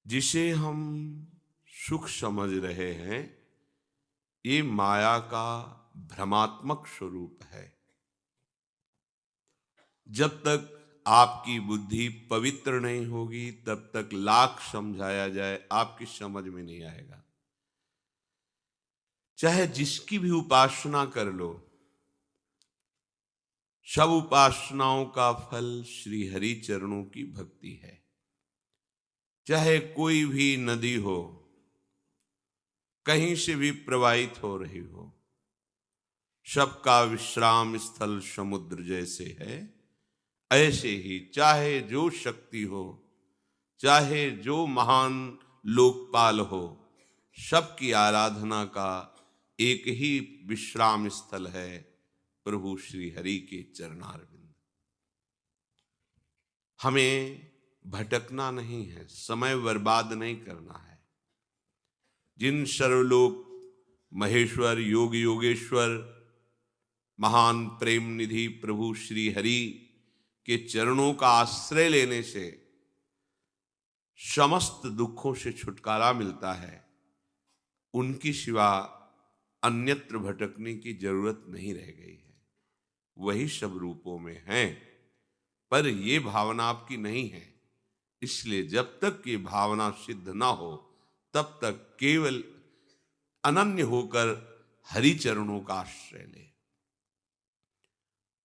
जिसे हम सुख समझ रहे हैं, ये माया का भ्रमात्मक स्वरूप है। जब तक आपकी बुद्धि पवित्र नहीं होगी, तब तक लाख समझाया जाए आपकी समझ में नहीं आएगा। चाहे जिसकी भी उपासना कर लो, सब उपासनाओं का फल श्री हरि चरणों की भक्ति है। चाहे कोई भी नदी हो, कहीं से भी प्रवाहित हो रही हो, सबका विश्राम स्थल समुद्र जैसे है। ऐसे ही चाहे जो शक्ति हो, चाहे जो महान लोकपाल हो, सबकी आराधना का एक ही विश्राम स्थल है, प्रभु श्री हरि के चरणारविंद। हमें भटकना नहीं है, समय बर्बाद नहीं करना है। जिन सर्वलोक महेश्वर, योग योगेश्वर, महान प्रेम निधि प्रभु श्री हरि के चरणों का आश्रय लेने से समस्त दुखों से छुटकारा मिलता है, उनकी सिवा अन्यत्र भटकने की जरूरत नहीं रह गई है। वही सब रूपों में हैं, पर ये भावना आपकी नहीं है। इसलिए जब तक ये भावना सिद्ध ना हो, तब तक केवल अनन्य होकर हरि चरणों का आश्रय ले।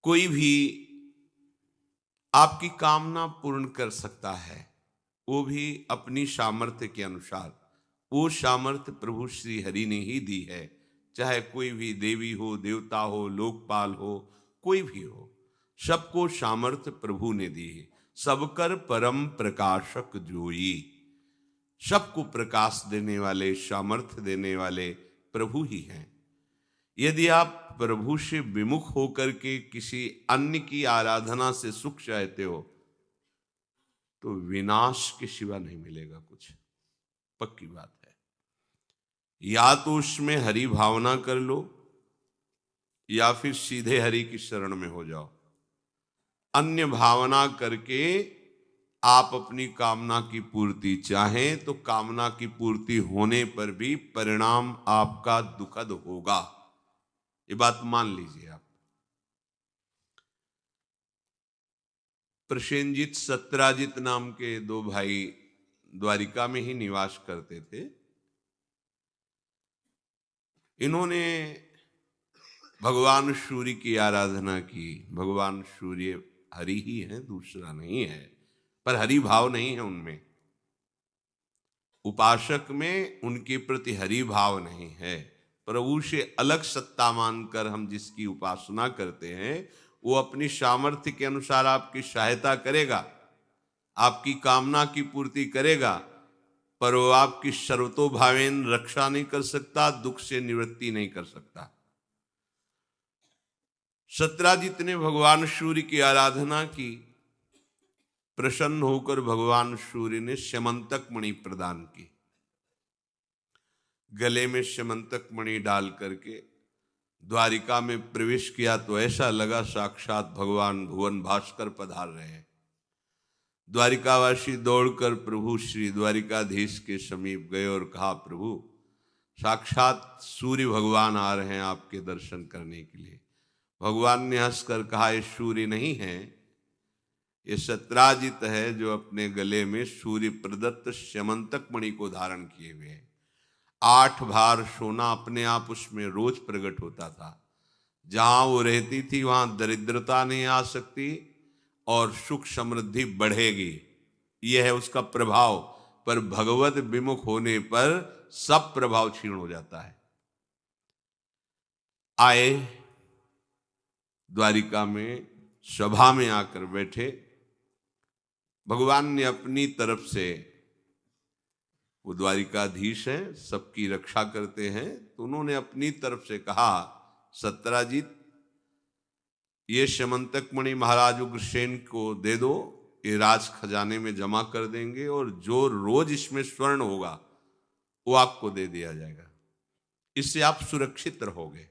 कोई भी आपकी कामना पूर्ण कर सकता है, वो भी अपनी सामर्थ्य के अनुसार। वो सामर्थ्य प्रभु श्री हरि ने ही दी है। चाहे कोई भी देवी हो, देवता हो, लोकपाल हो, कोई भी हो, सबको सामर्थ्य प्रभु ने दी है। सबकर परम प्रकाशक जोई, सबको प्रकाश देने वाले, सामर्थ्य देने वाले प्रभु ही हैं। यदि आप प्रभु से विमुख होकर के किसी अन्य की आराधना से सुख चाहते हो, तो विनाश के सिवा नहीं मिलेगा कुछ, पक्की बात है। या तो उसमें हरि भावना कर लो, या फिर सीधे हरि की शरण में हो जाओ। अन्य भावना करके आप अपनी कामना की पूर्ति चाहें, तो कामना की पूर्ति होने पर भी परिणाम आपका दुखद होगा। ये बात मान लीजिए आप। प्रसेनजीत, सत्राजित नाम के दो भाई द्वारिका में ही निवास करते थे। इन्होंने भगवान सूर्य की आराधना की। भगवान सूर्य हरि ही है, दूसरा नहीं है, पर हरि भाव नहीं है उनमें। उपासक में उनके प्रति हरि भाव नहीं है। प्रभु से अलग सत्ता मानकर हम जिसकी उपासना करते हैं, वो अपनी सामर्थ्य के अनुसार आपकी सहायता करेगा, आपकी कामना की पूर्ति करेगा, पर वो आपकी सर्वतोभावेन रक्षा नहीं कर सकता, दुख से निवृत्ति नहीं कर सकता। सत्राजित ने भगवान सूर्य की आराधना की। प्रसन्न होकर भगवान सूर्य ने स्यमंतक मणि प्रदान की। गले में स्यमंतक मणि डाल करके द्वारिका में प्रवेश किया तो ऐसा लगा साक्षात भगवान भुवन भास्कर पधार रहे हैं। द्वारिकावासी दौड़कर प्रभु श्री द्वारिकाधीश के समीप गए और कहा, प्रभु साक्षात सूर्य भगवान आ रहे हैं आपके दर्शन करने के लिए। भगवान ने हंसकर कहा, ये सूर्य नहीं है, ये सत्राजित है, जो अपने गले में सूर्य प्रदत्त स्यमंतक मणि को धारण किए हुए हैं। 8 भार सोना अपने आप उसमें रोज प्रकट होता था। जहां वो रहती थी वहां दरिद्रता नहीं आ सकती और सुख समृद्धि बढ़ेगी। यह है उसका प्रभाव। पर भगवत विमुख होने पर सब प्रभाव क्षीण हो जाता है। आए द्वारिका में, सभा में आकर बैठे। भगवान ने अपनी तरफ से, वो द्वारिकाधीश हैं, सबकी रक्षा करते हैं, तो उन्होंने अपनी तरफ से कहा, सत्राजित ये स्यमंतक मणि महाराज उग्रसेन को दे दो, ये राज खजाने में जमा कर देंगे और जो रोज इसमें स्वर्ण होगा वो आपको दे दिया जाएगा। इससे आप सुरक्षित रहोगे।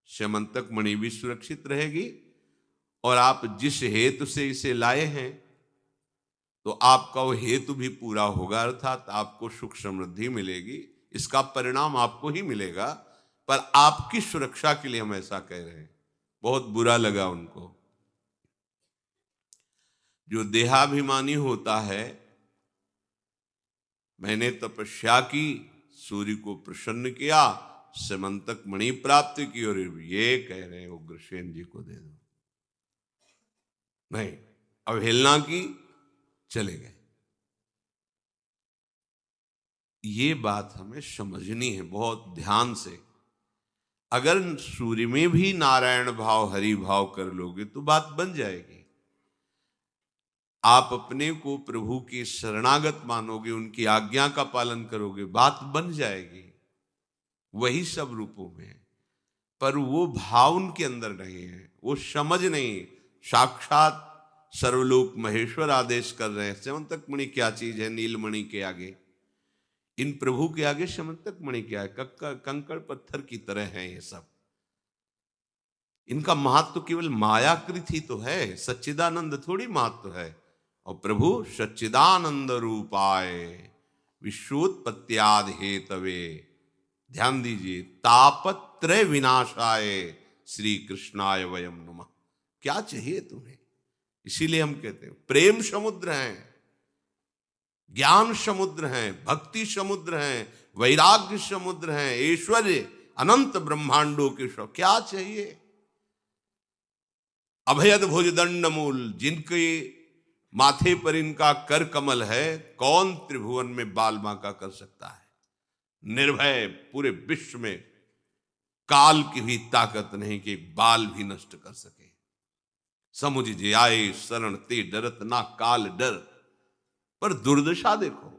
स्यमंतक मणि भी सुरक्षित रहेगी और आप जिस हेतु से इसे लाए हैं तो आपका वो हेतु भी पूरा होगा, अर्थात आपको सुख समृद्धि मिलेगी, इसका परिणाम आपको ही मिलेगा। पर आपकी सुरक्षा के लिए हम ऐसा कह रहे हैं। बहुत बुरा लगा उनको। जो देहाभिमानी होता है, मैंने तपस्या की, सूर्य को प्रसन्न किया, समंतक मणि प्राप्त की, और ये कह रहे हैं उग्रसेन जी को दे दो। नहीं, अवहेलना की, चले गए। ये बात हमें समझनी है बहुत ध्यान से। अगर सूर्य में भी नारायण भाव, हरि भाव कर लोगे तो बात बन जाएगी। आप अपने को प्रभु की शरणागत मानोगे, उनकी आज्ञा का पालन करोगे, बात बन जाएगी। वही सब रूपों में है, पर वो भाव उनके अंदर नहीं है, वो समझ नहीं। साक्षात सर्वलोक महेश्वर आदेश कर रहे हैं, समंतक मणि क्या चीज है नीलमणि के आगे, इन प्रभु के आगे समंतक मणि क्या है, कंकड़ पत्थर की तरह है ये सब। इनका महत्व तो केवल मायाकृत ही तो है, सच्चिदानंद थोड़ी महत्व है। और प्रभु सच्चिदानंद रूपाय विश्वोत्पत्त्यादि हेतवे, ध्यान दीजिए, तापत्रय विनाशाय श्री कृष्णाय वयम नमः। क्या चाहिए तुम्हें? इसीलिए हम कहते हैं प्रेम समुद्र हैं, ज्ञान समुद्र हैं, भक्ति समुद्र हैं, वैराग्य समुद्र हैं, ऐश्वर्य अनंत ब्रह्मांडों के सब। क्या चाहिए? अभयद भुजदंड मूल, जिनके माथे पर इनका कर कमल है, कौन त्रिभुवन में बाल बांका कर सकता है? निर्भय, पूरे विश्व में काल की भी ताकत नहीं कि एक बाल भी नष्ट कर सके। समुझ जे आए शरण ते डरत ना काल डर। पर दुर्दशा देखो,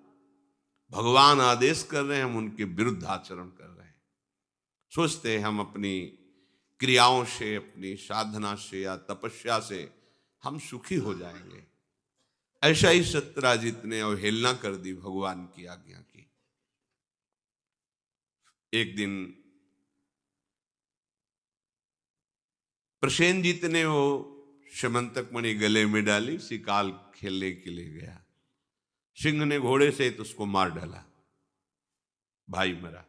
भगवान आदेश कर रहे हैं, हम उनके विरुद्ध आचरण कर रहे हैं। सोचते हैं हम अपनी क्रियाओं से, अपनी साधना से या तपस्या से हम सुखी हो जाएंगे। ऐसा ही सत्यराजित ने अवहेलना कर दी भगवान की आज्ञा की। एक दिन प्रसेनजीत ने वो समंतक मणि गले में डाली, शिकार खेलने के लिए गया। सिंह ने घोड़े से तो उसको मार डाला, भाई मरा।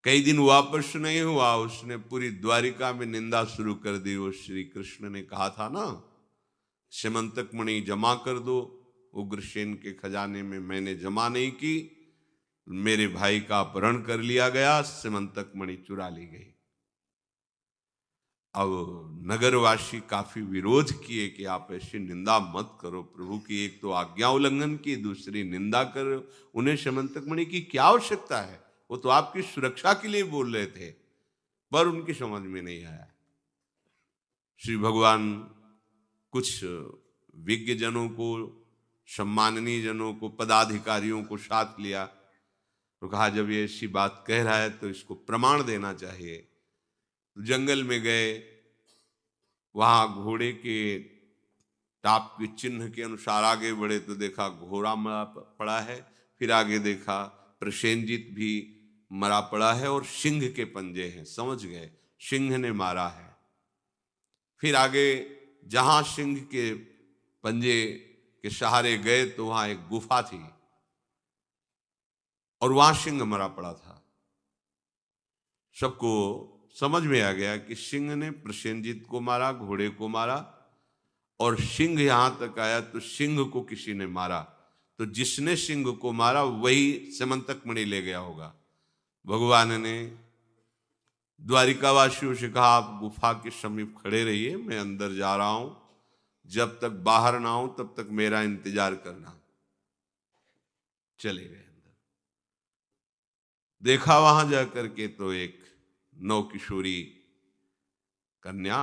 कई दिन वापस नहीं हुआ, उसने पूरी द्वारिका में निंदा शुरू कर दी। वो श्री कृष्ण ने कहा था ना, समंतक मणि जमा कर दो, उग्रसेन के खजाने में मैंने जमा नहीं की, मेरे भाई का अपहरण कर लिया गया, समंतक मणि चुरा ली गई। अब नगरवासी काफी विरोध किए कि आप ऐसी निंदा मत करो, प्रभु की एक तो आज्ञा उल्लंघन की, दूसरी निंदा कर। उन्हें समंतक मणि की क्या आवश्यकता है? वो तो आपकी सुरक्षा के लिए बोल रहे थे। पर उनकी समझ में नहीं आया। श्री भगवान कुछ विज्ञ जनों को, सम्माननीय जनों को, पदाधिकारियों को साथ लिया तो कहा जब ये ऐसी बात कह रहा है तो इसको प्रमाण देना चाहिए। तो जंगल में गए, वहां घोड़े के टाप के चिन्ह के अनुसार आगे बढ़े तो देखा घोड़ा मरा पड़ा है। फिर आगे देखा प्रसेनजीत भी मरा पड़ा है और सिंह के पंजे हैं। समझ गए सिंह ने मारा है। फिर आगे जहां सिंह के पंजे के सहारे गए तो वहां एक गुफा थी और वहां सिंह मरा पड़ा था। सबको समझ में आ गया कि सिंह ने प्रसेनजीत को मारा, घोड़े को मारा, और सिंह यहां तक आया तो सिंह को किसी ने मारा। तो जिसने सिंह को मारा वही समंतक मणि ले गया होगा। भगवान ने द्वारिकावासियों से कहा आप गुफा के समीप खड़े रहिए, मैं अंदर जा रहा हूं, जब तक बाहर ना आऊं तब तक मेरा इंतजार करना। चले गए अंदर। देखा वहां जाकर के तो एक नौ किशोरी कन्या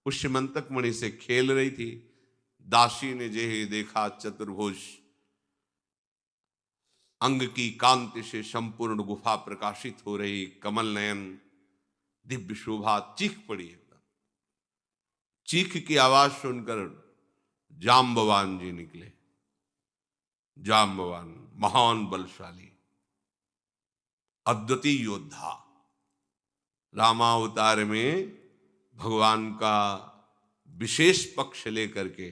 उस समंतक मणि से खेल रही थी। दासी ने जे ही देखा, चतुर्भुज अंग की कांति से संपूर्ण गुफा प्रकाशित हो रही, कमल नयन, दिव्य शोभा, चीख पड़ी एकदम। चीख की आवाज सुनकर जाम्बवान जी निकले। जाम्बवान महान बलशाली अद्वितीय योद्धा, रामावतार में भगवान का विशेष पक्ष लेकर के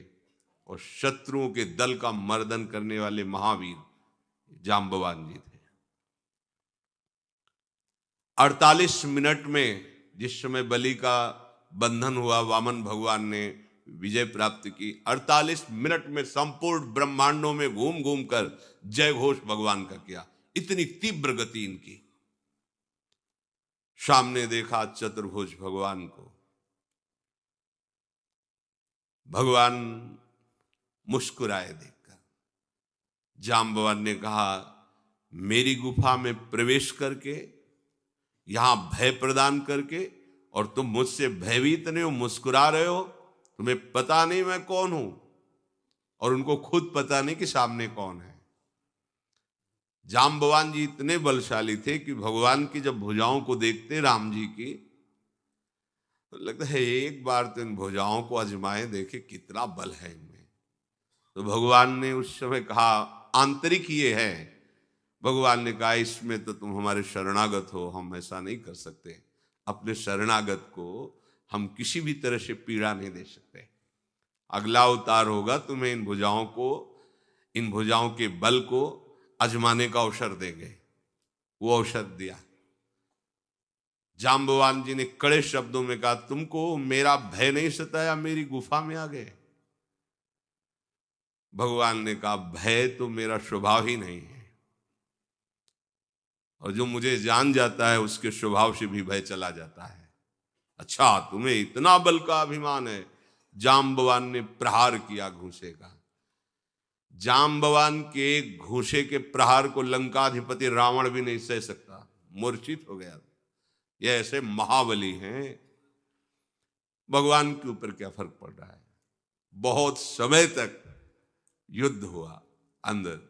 और शत्रुओं के दल का मर्दन करने वाले महावीर जाम्बवान जी थे। 48 मिनट में जिस समय बलि का बंधन हुआ, वामन भगवान ने विजय प्राप्त की, 48 मिनट में संपूर्ण ब्रह्मांडों में घूम घूम कर जय घोष भगवान का किया। इतनी तीव्र गति इनकी। सामने देखा चतुर्भुज भगवान को। भगवान मुस्कुराए देखकर। जाम्बवान ने कहा, मेरी गुफा में प्रवेश करके, यहां भय प्रदान करके, और तुम मुझसे भयभीत नहीं हो, मुस्कुरा रहे हो, तुम्हें पता नहीं मैं कौन हूं, और उनको खुद पता नहीं कि सामने कौन है। जाम्बवान जी इतने बलशाली थे कि भगवान की जब भुजाओं को देखते राम जी की, तो लगता है एक बार तो इन भुजाओं को आजमाए देखे कितना बल है इनमें। तो भगवान ने उस समय कहा, आंतरिक ये है। भगवान ने कहा, इसमें तो तुम हमारे शरणागत हो, हम ऐसा नहीं कर सकते। अपने शरणागत को हम किसी भी तरह से पीड़ा नहीं दे सकते। अगला अवतार होगा, तुम्हें इन भुजाओं के बल को आजमाने का अवसर देंगे। वो अवसर दिया। जाम्बवान जी ने कड़े शब्दों में कहा, तुमको मेरा भय नहीं सताया, मेरी गुफा में आ गए। भगवान ने कहा, भय तो मेरा स्वभाव ही नहीं है, और जो मुझे जान जाता है उसके स्वभाव से भी भय चला जाता है। अच्छा, तुम्हें इतना बल का अभिमान है। जाम्बवान ने प्रहार किया घूंसे का। जाम्बवान के घूंसे के प्रहार को लंकाधिपति रावण भी नहीं सह सकता, मूर्छित हो गया। ये ऐसे महाबली हैं। भगवान के ऊपर क्या फर्क पड़ रहा है। बहुत समय तक युद्ध हुआ अंदर।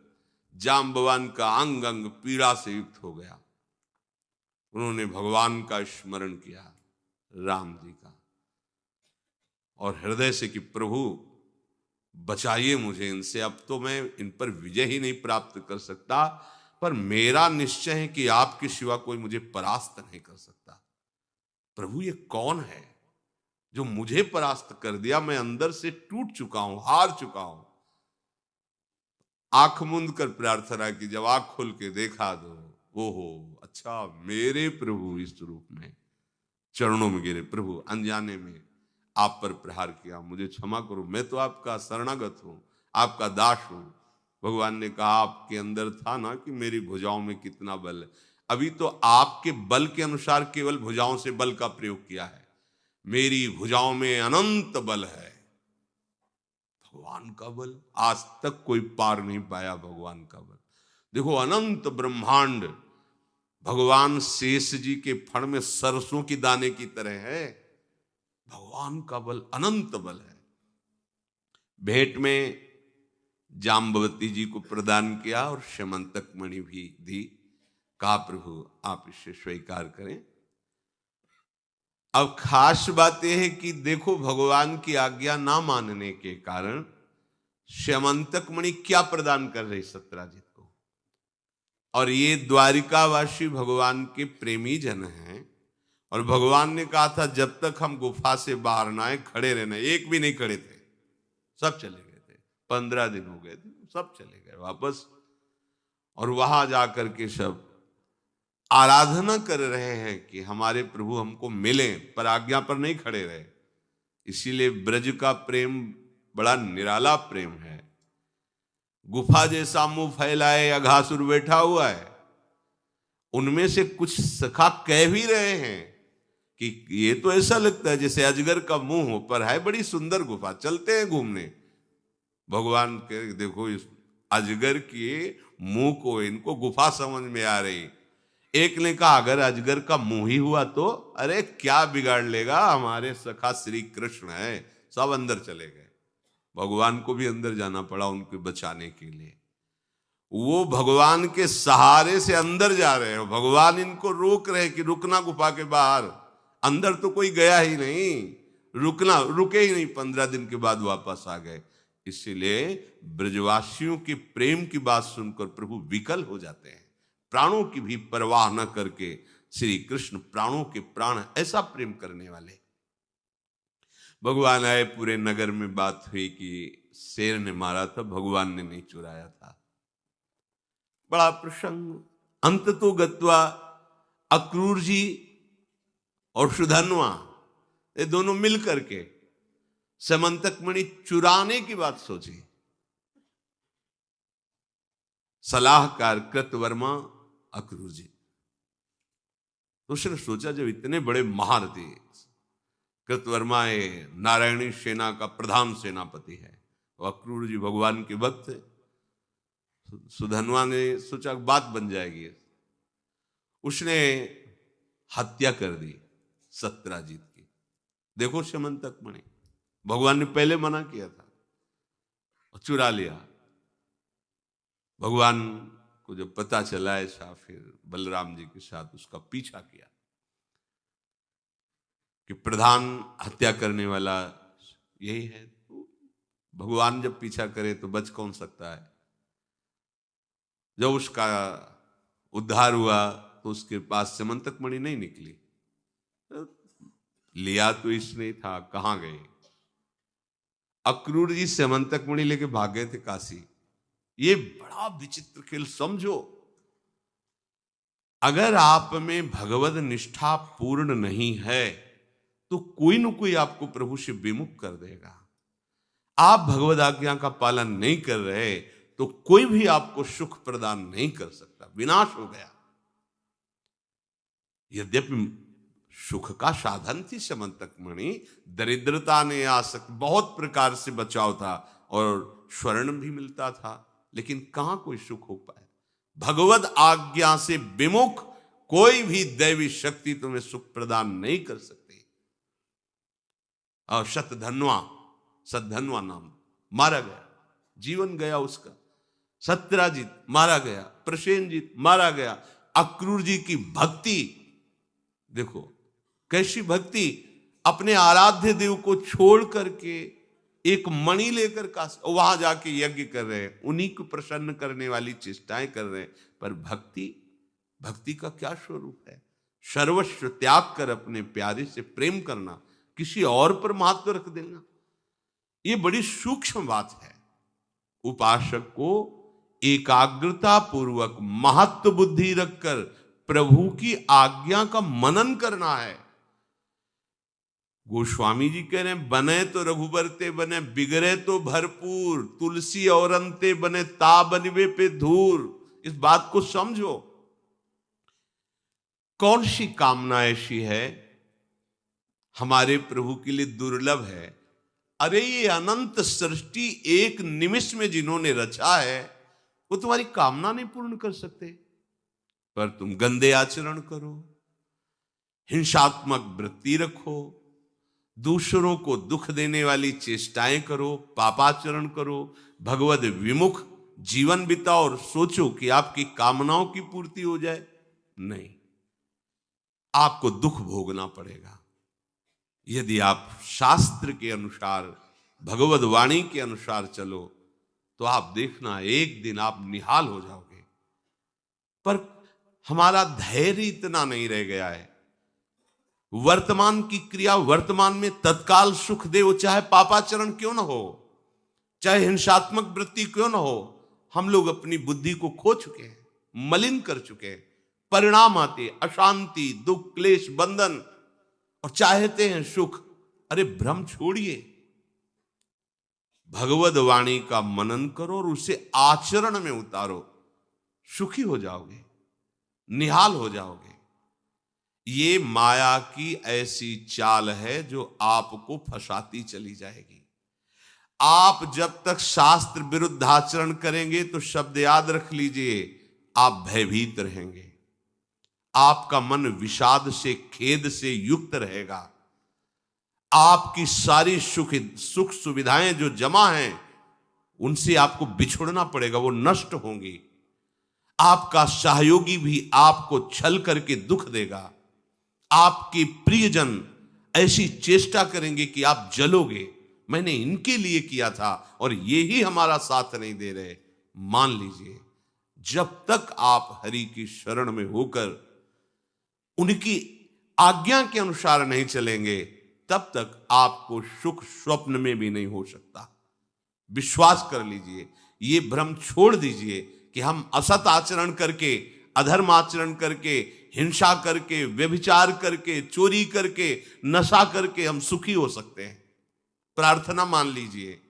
जाम्बवान का अंग अंग पीड़ा से युक्त हो गया। उन्होंने भगवान का स्मरण किया, राम जी का, और हृदय से कि प्रभु बचाइए मुझे इनसे, अब तो मैं इन पर विजय ही नहीं प्राप्त कर सकता, पर मेरा निश्चय है कि आपके सिवा कोई मुझे परास्त नहीं कर सकता। प्रभु ये कौन है जो मुझे परास्त कर दिया? मैं अंदर से टूट चुका हूं, हार चुका हूं। आंख मूंद कर प्रार्थना की। जब आंख खोल के देखा तो ओहो, अच्छा, मेरे प्रभु इस रूप में चरणों में गिरे। प्रभु अनजाने में आप पर प्रहार किया, मुझे क्षमा करो, मैं तो आपका शरणागत हूं, आपका दास हूं। भगवान ने कहा, आपके अंदर था ना कि मेरी भुजाओं में कितना बल है। अभी तो आपके बल के अनुसार केवल भुजाओं से बल का प्रयोग किया है, मेरी भुजाओं में अनंत बल है। भगवान का बल आज तक कोई पार नहीं पाया। भगवान का बल देखो, अनंत ब्रह्मांड भगवान शेष जी के फण में सरसों की दाने की तरह है। भगवान का बल अनंत बल है। भेंट में जाम्बवती जी को प्रदान किया और श्यमंतक मणि भी दी। कहा, प्रभु आप इसे स्वीकार करें। अब खास बात यह है कि देखो, भगवान की आज्ञा ना मानने के कारण श्यमंतक मणि क्या प्रदान कर रही सत्यराजित को। और ये द्वारिकावासी भगवान के प्रेमी जन हैं, और भगवान ने कहा था जब तक हम गुफा से बाहर ना आए खड़े रहना। एक भी नहीं खड़े थे, सब चले गए थे। 15 दिन हो गए थे, सब चले गए वापस। और वहां जाकर के सब आराधना कर रहे हैं कि हमारे प्रभु हमको मिले, पर आज्ञा पर नहीं खड़े रहे। इसीलिए ब्रज का प्रेम बड़ा निराला प्रेम है। गुफा जैसा मुंह फैलाए अघासुर बैठा हुआ है, उनमें से कुछ सखा कह भी रहे हैं कि ये तो ऐसा लगता है जैसे अजगर का मुंह हो, पर है बड़ी सुंदर गुफा, चलते हैं घूमने। भगवान के देखो, इस अजगर के मुंह को इनको गुफा समझ में आ रही। एक ने कहा, अगर अजगर का मुंह ही हुआ तो अरे क्या बिगाड़ लेगा, हमारे सखा श्री कृष्ण है। सब अंदर चले गए। भगवान को भी अंदर जाना पड़ा उनको बचाने के लिए। वो भगवान के सहारे से अंदर जा रहे हो, भगवान इनको रोक रहे कि रुकना गुफा के बाहर। अंदर तो कोई गया ही नहीं, रुके ही नहीं। 15 दिन के बाद वापस आ गए। इसीलिए ब्रजवासियों के प्रेम की बात सुनकर प्रभु विकल हो जाते हैं। प्राणों की भी परवाह न करके श्री कृष्ण प्राणों के प्राण, ऐसा प्रेम करने वाले। भगवान आए, पूरे नगर में बात हुई कि शेर ने मारा था, भगवान ने नहीं चुराया था। बड़ा प्रसंग। अंत तो गत्वा अक्रूर जी और सुधन्वा, ये दोनों मिल करके समंतक मणि चुराने की बात सोची। सलाहकार कृतवर्मा अक्रूर जी, तो उसने सोचा जब इतने बड़े महारथी, कृतवर्मा ये नारायणी सेना का प्रधान सेनापति है, और अक्रूर जी भगवान के भक्त है, सुधन्वा ने सोचा बात बन जाएगी। उसने हत्या कर दी सत्यराजीत की। देखो समंतक मणि, भगवान ने पहले मना किया था और चुरा लिया। भगवान को जब पता चला ऐसा, फिर बलराम जी के साथ उसका पीछा किया कि प्रधान हत्या करने वाला यही है। तो भगवान जब पीछा करे तो बच कौन सकता है। जब उसका उद्धार हुआ तो उसके पास समंतक मणि नहीं निकली। लिया तो इसने था, कहां गए। अक्रूर जी समंतक मणि लेके भाग गए थे काशी। ये बड़ा विचित्र खेल समझो। अगर आप में भगवत निष्ठा पूर्ण नहीं है तो कोई न कोई आपको प्रभु से विमुख कर देगा। आप भगवत आज्ञा का पालन नहीं कर रहे तो कोई भी आपको सुख प्रदान नहीं कर सकता, विनाश हो गया। यद्यपि सुख का साधन थी समंतक मणि, दरिद्रता ने आसक्त, बहुत प्रकार से बचाव था और स्वर्ण भी मिलता था, लेकिन कहां कोई सुख हो पाए। भगवत आज्ञा से विमुख कोई भी दैवी शक्ति तुम्हें सुख प्रदान नहीं कर सकती। और सतधन्वा नाम मारा गया, जीवन गया उसका। सत्यराजीत मारा गया, प्रसेनजीत मारा गया। अक्रूर जी की भक्ति देखो, कैसी भक्ति। अपने आराध्य देव को छोड़ करके एक मणि लेकर वहां जाके यज्ञ कर रहे हैं, उन्हीं को प्रसन्न करने वाली चेष्टाएं कर रहे हैं। पर भक्ति का क्या स्वरूप है। सर्वस्व त्याग कर अपने प्यारे से प्रेम करना, किसी और पर महत्व रख देना, ये बड़ी सूक्ष्म बात है। उपासक को एकाग्रता पूर्वक महत्व बुद्धि रखकर प्रभु की आज्ञा का मनन करना है। गोस्वामी जी कह रहे हैं, बने तो रघुबर ते बने, बिगड़े तो भरपूर, तुलसी और अंते बने, ता बनवे पे धूर। इस बात को समझो। कौन सी कामना ऐसी है हमारे प्रभु के लिए दुर्लभ है। अरे ये अनंत सृष्टि एक निमिष में जिन्होंने रचा है वो तुम्हारी कामना नहीं पूर्ण कर सकते, पर तुम गंदे आचरण करो, हिंसात्मक वृत्ति रखो, दूसरों को दुख देने वाली चेष्टाएं करो, पापाचरण करो, भगवत विमुख जीवन बिताओ और सोचो कि आपकी कामनाओं की पूर्ति हो जाए। नहीं, आपको दुख भोगना पड़ेगा। यदि आप शास्त्र के अनुसार, भगवत वाणी के अनुसार चलो तो आप देखना एक दिन आप निहाल हो जाओगे। पर हमारा धैर्य इतना नहीं रह गया है। वर्तमान की क्रिया वर्तमान में तत्काल सुख दे, वो चाहे पापाचरण क्यों ना हो, चाहे हिंसात्मक वृत्ति क्यों ना हो, हम लोग अपनी बुद्धि को खो चुके हैं, मलिन कर चुके हैं। परिणाम आते अशांति, दुख, क्लेश, बंधन, और चाहते हैं सुख। अरे भ्रम छोड़िए, भगवत वाणी का मनन करो और उसे आचरण में उतारो, सुखी हो जाओगे, निहाल हो जाओगे। ये माया की ऐसी चाल है जो आपको फंसाती चली जाएगी। आप जब तक शास्त्र विरुद्ध आचरण करेंगे तो शब्द याद रख लीजिए, आप भयभीत रहेंगे, आपका मन विषाद से, खेद से युक्त रहेगा। आपकी सारी सुख सुविधाएं जो जमा हैं उनसे आपको बिछुड़ना पड़ेगा, वो नष्ट होंगी। आपका सहयोगी भी आपको छल करके दुख देगा। आपके प्रियजन ऐसी चेष्टा करेंगे कि आप जलोगे, मैंने इनके लिए किया था और ये ही हमारा साथ नहीं दे रहे। मान लीजिए, जब तक आप हरि की शरण में होकर उनकी आज्ञा के अनुसार नहीं चलेंगे तब तक आपको सुख स्वप्न में भी नहीं हो सकता। विश्वास कर लीजिए, ये भ्रम छोड़ दीजिए कि हम असत आचरण करके, अधर्म आचरण करके, हिंसा करके, व्यभिचार करके, चोरी करके, नशा करके हम सुखी हो सकते हैं। प्रार्थना मान लीजिए,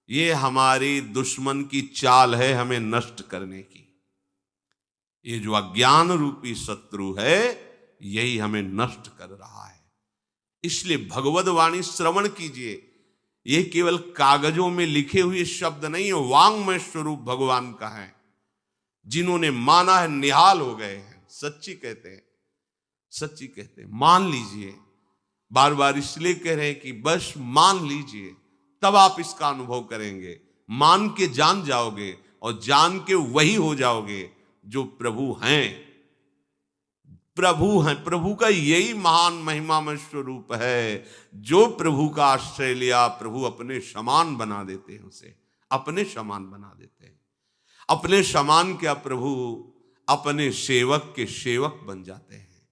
ये हमारी दुश्मन की चाल है हमें नष्ट करने की। ये जो अज्ञान रूपी शत्रु है, यही हमें नष्ट कर रहा है। इसलिए भगवद वाणी श्रवण कीजिए। ये केवल कागजों में लिखे हुए शब्द नहीं है, वांग्मय स्वरूप भगवान का है। जिन्होंने माना है निहाल हो गए हैं। सच्ची कहते हैं, सच्ची कहते हैं। मान लीजिए, बार बार इसलिए कह रहे हैं कि बस मान लीजिए, तब आप इसका अनुभव करेंगे। मान के जान जाओगे और जान के वही हो जाओगे जो प्रभु हैं। प्रभु हैं, प्रभु का यही महान महिमामय स्वरूप है। जो प्रभु का आश्रय लिया, प्रभु अपने समान बना देते हैं, उसे अपने समान बना देते हैं। अपने समान क्या, प्रभु अपने सेवक के सेवक बन जाते हैं।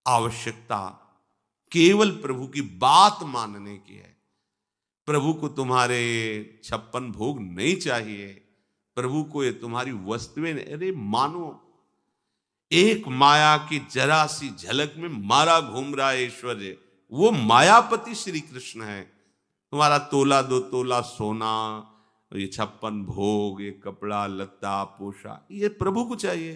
आवश्यकता केवल प्रभु की बात मानने की है। प्रभु को तुम्हारे 56 भोग नहीं चाहिए, प्रभु को ये तुम्हारी वस्तुएं, अरे मानो एक माया की जरा सी झलक में मारा घूम रहा है ऐश्वर्य, वो मायापति श्री कृष्ण है। तुम्हारा तोला 2 तोला सोना, ये 56 भोग, ये कपड़ा लत्ता पोशाक, ये प्रभु को चाहिए।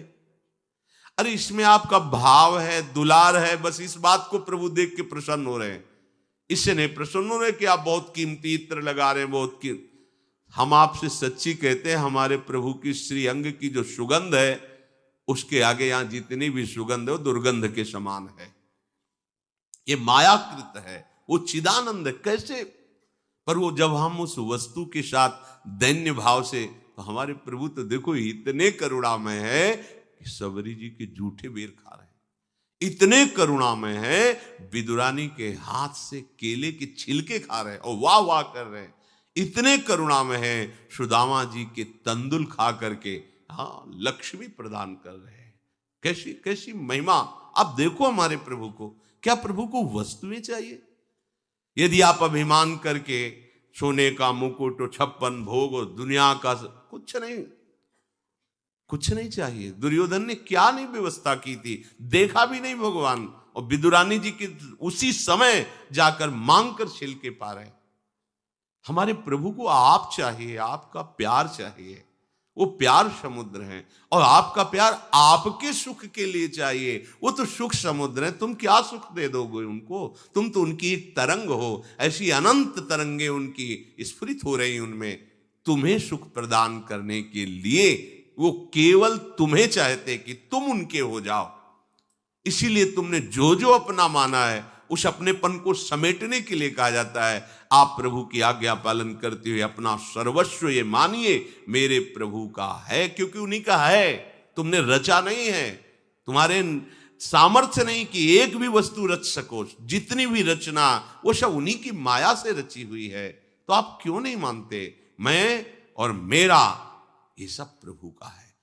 अरे इसमें आपका भाव है, दुलार है, बस इस बात को प्रभु देख के प्रसन्न हो रहे हैं। इससे नहीं प्रसन्न हो रहे कि आप बहुत कीमती इत्र लगा रहे हैं, बहुत कीमती। हम आपसे सच्ची कहते हैं, हमारे प्रभु की श्री अंग की जो सुगंध है, उसके आगे यहां जितनी भी सुगंध है वो दुर्गंध के समान है। ये मायाकृत है, वो चिदानंद है। कैसे? पर वो जब हम उस वस्तु के साथ दैन्य भाव से, तो हमारे प्रभु तो देखो इतने करुणामय है कि सबरी जी के जूठे बेर खा रहे हैं। इतने करुणामय है, विदुरानी के हाथ से केले के छिलके खा रहे हैं और वाह वाह कर रहे हैं। इतने करुणामय है, सुदामा जी के तंदुल खा करके लक्ष्मी प्रदान कर रहे हैं। कैसी कैसी महिमा। आप देखो हमारे प्रभु को। क्या प्रभु को वस्तुएं चाहिए? यदि आप अभिमान करके सोने का मुकुट, 56 भोग और दुनिया का कुछ नहीं चाहिए। दुर्योधन ने क्या नहीं व्यवस्था की थी, देखा भी नहीं भगवान, और विदुरानी जी की उसी समय जाकर मांग कर छिलके पा रहे। हमारे प्रभु को आप चाहिए, आपका प्यार चाहिए। वो प्यार समुद्र है, और आपका प्यार आपके सुख के लिए चाहिए। वो तो सुख समुद्र है, तुम क्या सुख दे दोगे उनको? तुम तो उनकी एक तरंग हो। ऐसी अनंत तरंगे उनकी स्फुरित हो रही उनमें। तुम्हें सुख प्रदान करने के लिए वो केवल तुम्हें चाहते कि तुम उनके हो जाओ। इसीलिए तुमने जो जो अपना माना है, उस अपनेपन को समेटने के लिए कहा जाता है, आप प्रभु की आज्ञा पालन करते हुए अपना सर्वस्व ये मानिए मेरे प्रभु का है, क्योंकि उन्हीं का है। तुमने रचा नहीं है, तुम्हारे सामर्थ्य नहीं कि एक भी वस्तु रच सको। जितनी भी रचना वो सब उन्हीं की माया से रची हुई है। तो आप क्यों नहीं मानते? मैं और मेरा ये सब प्रभु का है।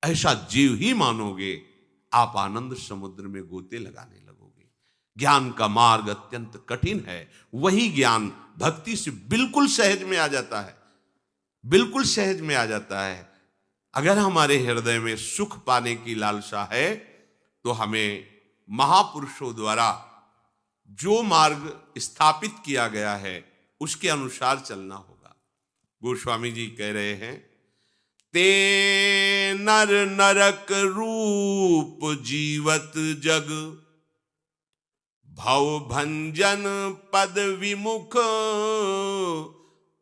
ऐसा जीव ही मानोगे, आप आनंद समुद्र में गोते लगाने लगोगे। ज्ञान का मार्ग अत्यंत कठिन है, वही ज्ञान भक्ति से बिल्कुल सहज में आ जाता है, बिल्कुल सहज में आ जाता है। अगर हमारे हृदय में सुख पाने की लालसा है, तो हमें महापुरुषों द्वारा जो मार्ग स्थापित किया गया है उसके अनुसार चलना होगा। गोस्वामी जी कह रहे हैं, ते नर नरक रूप जीवत जग, भव भंजन पद विमुख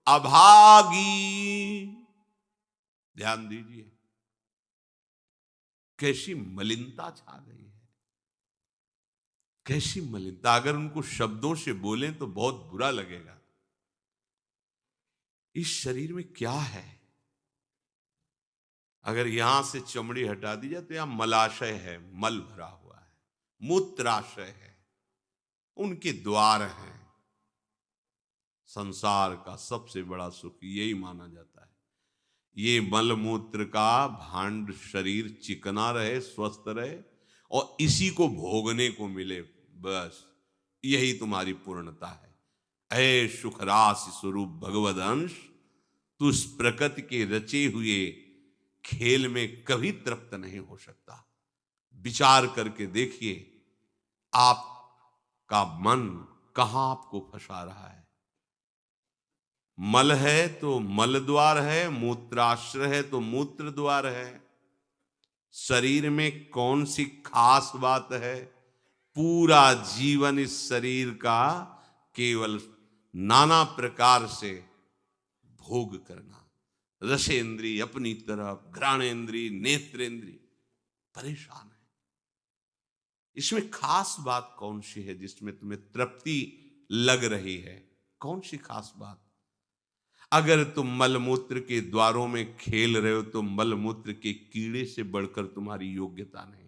अभागी। ध्यान दीजिए, कैसी मलिनता छा गई है, कैसी मलिनता। अगर उनको शब्दों से बोलें तो बहुत बुरा लगेगा। इस शरीर में क्या है? अगर यहां से चमड़ी हटा दी जाए तो यहां मलाशय है, मल भरा हुआ है, मूत्राशय है, उनके द्वार हैं। संसार का सबसे बड़ा सुख यही माना जाता है, ये मल मूत्र का भांड शरीर चिकना रहे, स्वस्थ रहे, और इसी को भोगने को मिले। बस यही तुम्हारी पूर्णता है। ऐ सुखरास स्वरूप भगवद अंश, तू इस प्रकृति के रचे हुए खेल में कभी तृप्त नहीं हो सकता। विचार करके देखिए, आपका मन कहां आपको फंसा रहा है। मल है तो मल द्वार है, मूत्राश्र है तो मूत्र द्वार है। शरीर में कौन सी खास बात है? पूरा जीवन इस शरीर का केवल नाना प्रकार से भोग करना, रसेंद्री अपनी तरफ, घ्राणेंद्री, नेत्रेंद्री परेशान है। इसमें खास बात कौन सी है जिसमें तुम्हें तृप्ति लग रही है? कौन सी खास बात? अगर तुम मलमूत्र के द्वारों में खेल रहे हो तो मलमूत्र के कीड़े से बढ़कर तुम्हारी योग्यता नहीं।